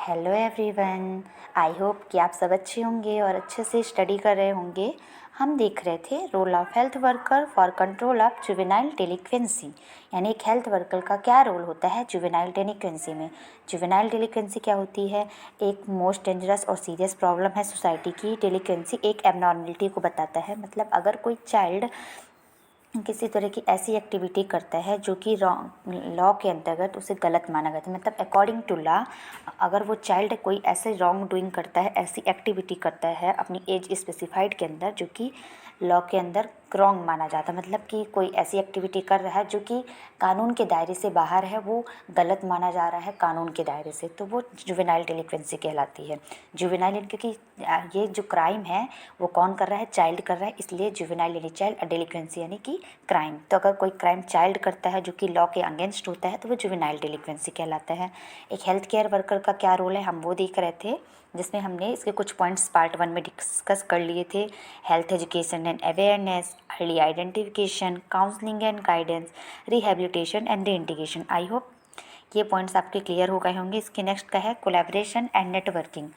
Hello everyone. I hope कि आप सब अच्छे होंगे और अच्छे से स्टडी कर रहे होंगे। हम देख रहे थे role of health worker for control of juvenile delinquency, यानी एक हेल्थ वर्कर का क्या रोल होता है जुवेनाइल डेलिक्वेंसी में। जुवेनाइल डेलिक्वेंसी क्या होती है? एक मोस्ट डेंजरस और सीरियस प्रॉब्लम है सोसाइटी की। डेलिक्वेंसी एक एबनॉर्मलिटी को बताता है, मतलब अगर कोई चाइल्ड किसी तरह की ऐसी एक्टिविटी करता है जो कि लॉ के अंतर्गत उसे गलत माना जाता है, मतलब अकॉर्डिंग टू लॉ अगर वो चाइल्ड कोई ऐसे रॉन्ग डूइंग करता है, ऐसी एक्टिविटी करता है अपनी एज स्पेसिफाइड के अंदर जो कि लॉ के अंदर रॉन्ग माना जाता है, मतलब कि कोई ऐसी एक्टिविटी कर रहा है जो कि कानून के दायरे से बाहर है, वो गलत माना जा रहा है कानून के दायरे से, तो वो जुवेनाइल डेलिक्वेंसी कहलाती है। जुवेनाइल क्योंकि ये जो क्राइम है वो कौन कर रहा है? चाइल्ड कर रहा है, इसलिए जुवेनाइल यानी चाइल्ड, डेलिक्वेंसी यानी कि क्राइम। तो अगर कोई क्राइम चाइल्ड करता है जो कि लॉ के अगेंस्ट होता है तो वो जुवेनाइल डेलिक्वेंसी कहलाता है। एक हेल्थ केयर वर्कर का क्या रोल है हम वो देख रहे थे, जिसमें हमने इसके कुछ पॉइंट्स पार्ट 1 में डिस्कस कर लिए थे। Health education and awareness, early identification, counselling and guidance, rehabilitation and reintegration. I hope ये पॉइंट्स आपके क्लियर हो गए होंगे। इसके नेक्स्ट का है collaboration and networking.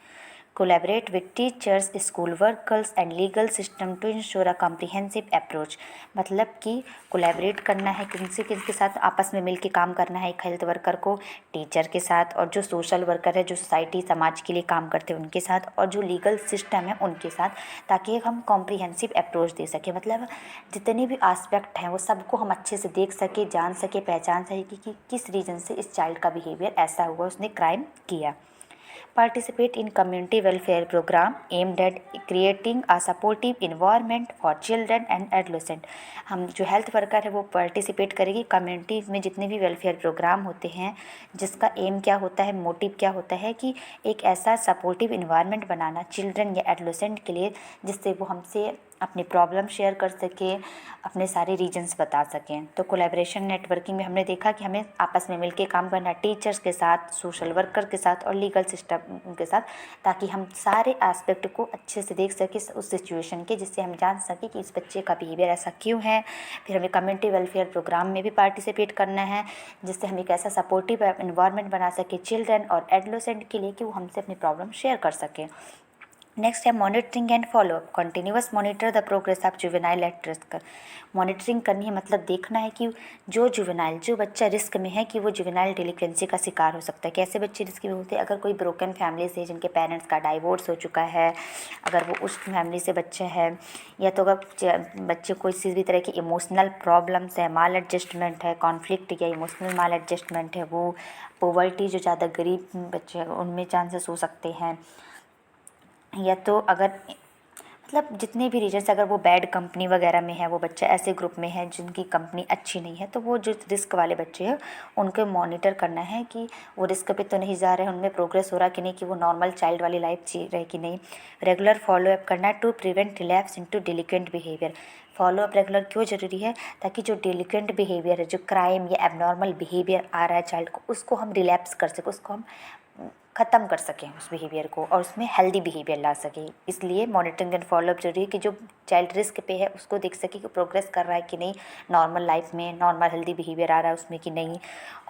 Collaborate with teachers, school workers and legal system to ensure a comprehensive approach। मतलब कि कोलैबोरेट करना है, किनके साथ आपस में मिलके काम करना है एक हेल्थ वर्कर को, टीचर के साथ, और जो सोशल वर्कर है जो सोसाइटी समाज के लिए काम करते हैं उनके साथ, और जो लीगल सिस्टम है उनके साथ, ताकि हम कॉम्प्रिहेंसिव अप्रोच दे सकें। मतलब जितने भी आस्पेक्ट हैं वो सबको हम अच्छे से देख सके, जान सके, पहचान सके कि किस रीज़न से इस चाइल्ड का बिहेवियर ऐसा हुआ, उसने क्राइम किया। Participate in community welfare program aimed at creating a supportive environment for children and adolescent। हम जो हेल्थ वर्कर है वो पार्टिसिपेट करेगी कम्युनिटी में जितने भी वेलफेयर प्रोग्राम होते हैं, जिसका एम क्या होता है, मोटिव क्या होता है कि एक ऐसा सपोर्टिव इन्वायरमेंट बनाना चिल्ड्रन या एडोलेसेंट के लिए जिससे वो हमसे अपनी प्रॉब्लम शेयर कर सकें, अपने सारे रीजन्स बता सकें। तो कोलैबोरेशन नेटवर्किंग में हमने देखा कि हमें आपस में मिलके काम करना, टीचर्स के साथ, सोशल वर्कर के साथ और लीगल सिस्टम के साथ, ताकि हम सारे एस्पेक्ट को अच्छे से देख सकें उस सिचुएशन के, जिससे हम जान सकें कि इस बच्चे का बिहेवियर ऐसा क्यों है। फिर हमें कम्युनिटी वेलफेयर प्रोग्राम में भी पार्टिसिपेट करना है, जिससे हम एक ऐसा सपोर्टिव इन्वायरमेंट बना सकें चिल्ड्रन और एडोलेसेंट के लिए कि वो हमसे अपनी प्रॉब्लम शेयर कर सकें। नेक्स्ट है monitoring and follow up. Continuous monitor the progress of juvenile at risk. Monitoring करनी है, मतलब देखना है कि जो बच्चा रिस्क में है कि वो जुवेनाइल डेलिक्वेंसी का शिकार हो सकता है। कैसे बच्चे रिस्क में होते हैं? अगर कोई ब्रोकन फैमिली से जिनके पेरेंट्स का डाइवोर्स हो चुका है, अगर वो उस फैमिली से बच्चे हैं, या तो अगर बच्चे कोई किसी भी तरह की इमोशनल प्रॉब्लम्स है, माल एडजस्टमेंट है, कॉन्फ्लिक्ट या इमोशनल माल एडजस्टमेंट है, वो पोवर्टी, जो ज़्यादा गरीब बच्चे हैं उनमें चांसेस हो सकते हैं, या तो अगर मतलब जितने भी रीजन से अगर वो बैड कंपनी वगैरह में है, वो बच्चा ऐसे ग्रुप में है जिनकी कंपनी अच्छी नहीं है, तो वो जो रिस्क वाले बच्चे हैं उनको मॉनिटर करना है कि वो रिस्क पे तो नहीं जा रहे हैं, उनमें प्रोग्रेस हो रहा कि नहीं, कि वो नॉर्मल चाइल्ड वाली लाइफ जी रहे कि नहीं। रेगुलर फॉलोअप करना है to prevent relapse into delinquent behaviour. Follow up regular क्यों ज़रूरी है? ताकि जो डिलिक्वेंट बिहेवियर है, जो क्राइम या एबनॉर्मल बिहेवियर आ रहा है चाइल्ड को, उसको हम रिलैप्स कर सकें, उसको हम ख़त्म कर सकें उस बिहेवियर को, और उसमें हेल्दी बिहेवियर ला सकें। इसलिए मॉनिटरिंग एंड फॉलोअप जरूरी है कि जो चाइल्ड रिस्क पे है उसको देख सके कि प्रोग्रेस कर रहा है कि नहीं, नॉर्मल लाइफ में नॉर्मल हेल्दी बिहेवियर आ रहा है उसमें कि नहीं।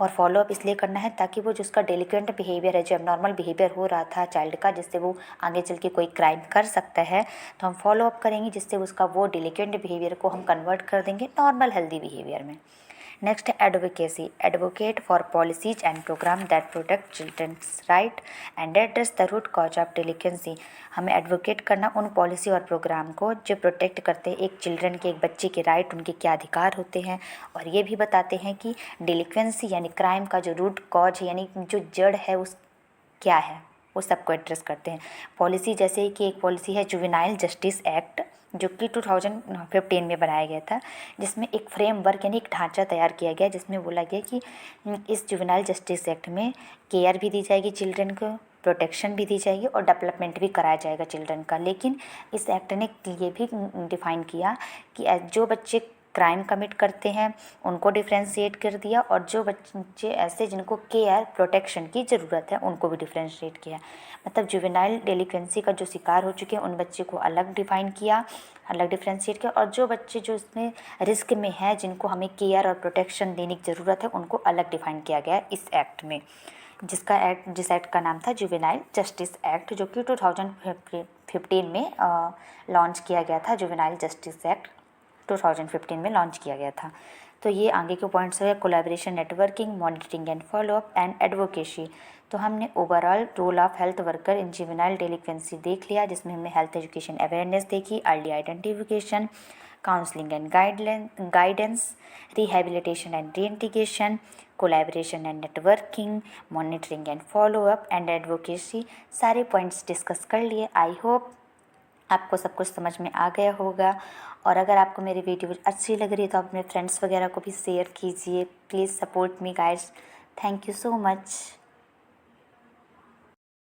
और फॉलोअप इसलिए करना है ताकि वो जो उसका डेलिक्वेंट बिहेवियर है, जो नॉर्मल बिहेवियर हो रहा था चाइल्ड का, जिससे वो आगे चल के कोई क्राइम कर सकता है, तो हम फॉलोअप करेंगे जिससे उसका वो डेलिक्वेंट बिहेवियर को हम कन्वर्ट कर देंगे नॉर्मल हेल्दी बिहेवियर में। नेक्स्ट है advocacy. Advocate for policies and program that protect childrens right and address the root cause of delinquency. हमें एडवोकेट करना उन पॉलिसी और प्रोग्राम को जो प्रोटेक्ट करते हैं एक चिल्ड्रन के, एक बच्चे के राइट, उनके क्या अधिकार होते हैं, और ये भी बताते हैं कि डेलिक्वेंसी यानी क्राइम का जो रूट कॉज है, यानी जो जड़ है उस क्या है, वो सबको एड्रेस करते हैं। पॉलिसी जैसे कि एक पॉलिसी है जुवेनाइल जस्टिस एक्ट, जो कि 2015 में बनाया गया था, जिसमें एक फ्रेमवर्क यानी एक ढांचा तैयार किया गया, जिसमें बोला गया कि इस जुवेनाइल जस्टिस एक्ट में केयर भी दी जाएगी चिल्ड्रन को, प्रोटेक्शन भी दी जाएगी और डेवलपमेंट भी कराया जाएगा चिल्ड्रन का। लेकिन इस एक्ट ने ये भी डिफ़ाइन किया कि जो बच्चे क्राइम कमिट करते हैं उनको डिफ्रेंशिएट कर दिया, और जो बच्चे ऐसे जिनको केयर प्रोटेक्शन की ज़रूरत है उनको भी डिफ्रेंशिएट किया। मतलब जुवेनाइल डेलिक्वेंसी का जो शिकार हो चुके हैं उन बच्चे को अलग डिफ़ाइन किया, अलग डिफ्रेंशिएट किया, और जो बच्चे जो इसमें रिस्क में हैं जिनको हमें केयर और प्रोटेक्शन देने की ज़रूरत है उनको अलग डिफ़ाइन किया गया है इस एक्ट में। जिस एक्ट का नाम था जुवेनाइल जस्टिस एक्ट, जो कि 2015 में लॉन्च किया गया था। जुवेनाइल जस्टिस एक्ट 2015 में लॉन्च किया गया था। तो ये आगे के पॉइंट्स है collaboration, networking, monitoring and follow up and advocacy. तो हमने overall role of health worker in juvenile delinquency देख लिया, जिसमें हमने हेल्थ एजुकेशन अवेयरनेस देखी, early identification, counselling and guidance, rehabilitation and reintegration, collaboration and networking, monitoring and follow up and advocacy, सारे points discuss कर लिए। आई होप आपको सब कुछ समझ में आ गया होगा। और अगर आपको मेरी वीडियो अच्छी लग रही है तो आप अपने फ्रेंड्स वगैरह को भी शेयर कीजिए। Please support me guys. Thank you so much.